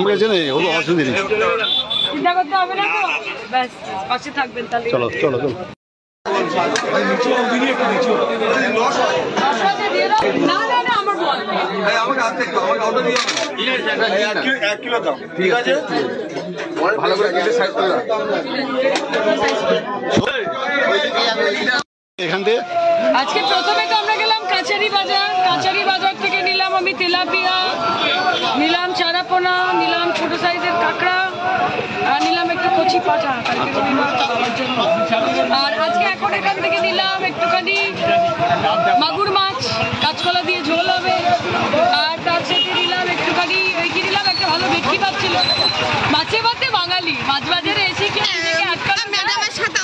ঠিক আছে না, ওর অসুবিধা নেই, চিন্তা করতে হবে না তো, ব্যাস পাশে থাকবেন তাহলে। চলো চলো চলো। না না না, আমার বল ঠিক আছে, ভালো করে কেটে সাইড করে দাও এখান থেকে। আজকে প্রথমে তো আমরা গেলাম কাছারি বাজার, কাছারি বাজার থেকে নিলাম আমি তেলাপিয়া, নিলাম চারাপোনা, নিলাম ছোট সাইজের কাঁকড়া, আর নিলাম একটু কচি পাঠা কালকে রবিবার বাবার জন্য। আর আজকে এখন এখান থেকে নিলাম একটুখানি মাগুর মাছ, কাঁচকলা দিয়ে ঝোল হবে। আর তার সাথে নিলাম একটুখানি ওই কি নিলাম, একটা ভালো ভেটকি মাছ ছিল। মাছে ভাতে বাঙালি, মাছ বাজারে এসে কি ম্যাডামের সাথে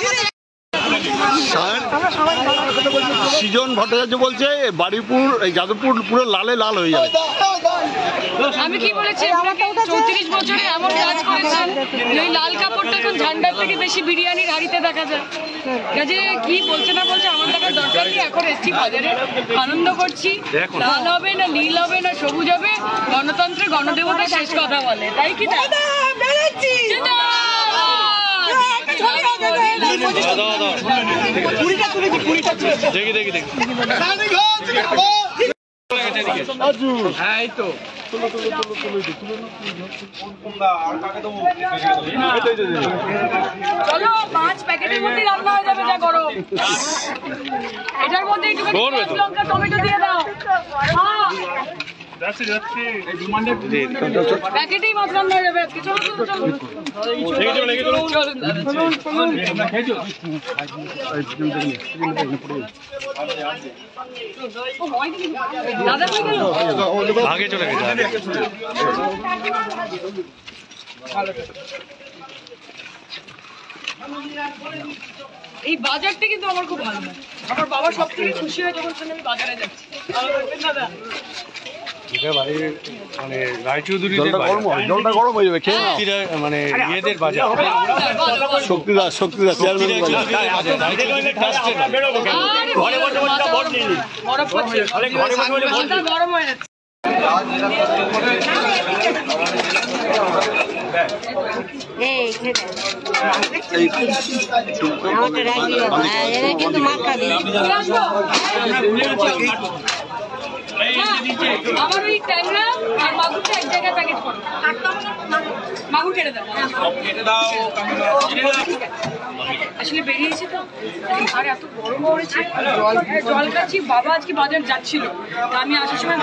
সৃজন ভট্টাচার্য বলছে বারুইপুর এই যাদবপুর পুরো লালে লাল হয়ে যাবে। আমি কি বলেছি আপনাকে, 34 বছরে এমন কাজ করেছেন যে ওই লাল কাপড়টা এখন ঝান্ডার থেকে বেশি বিরিয়ানির হাড়িতে দেখা যায়। কাজে কি বলছে না বলছে আমার দেখার দরকার নেই, এখন এসছি বাজারে আনন্দ করছি। লাল হবে না নীল হবে না সবুজ হবে, গণতন্ত্রে গণদেবতা শেষ কথা বলে, তাই কি না? দেখি দেখি দেখি হ্যাঁ এই তো চলো 5 প্যাকেটের মধ্যে রান্না হয়ে যাবে, যা গরম। এটার মধ্যে একটু লঙ্কা টমেটো দিয়ে দাও। প্যাকেটেই মাছ রান্না হয়ে যাবে আজকে। চলো চলো চলো আগে চলে গেছে। এই বাজারটা কিন্তু আমার খুব ভালো লাগে। আমার বাবা সব থেকে খুশি হয় যখন আমি বাজারে যাচ্ছি। মানে রায়চৌধুরী জলটা গরম হয়ে যাবে, খেয়ে নাও। মানে ইয়েদের বাজার শক্তিদাস চেয়ারম্যান গরম হয়ে যাচ্ছে। কিন্তু আমার ওই ট্যাংরা আর মাগুরটা এক জায়গায় প্যাকেট করো, মাগুর কেটে দাও। আসলে বেরিয়েছে তো, আর এত গরম পড়েছে, জল খাচ্ছি। বাবা আজকে বাজার যাচ্ছিল, আমি আসার সময়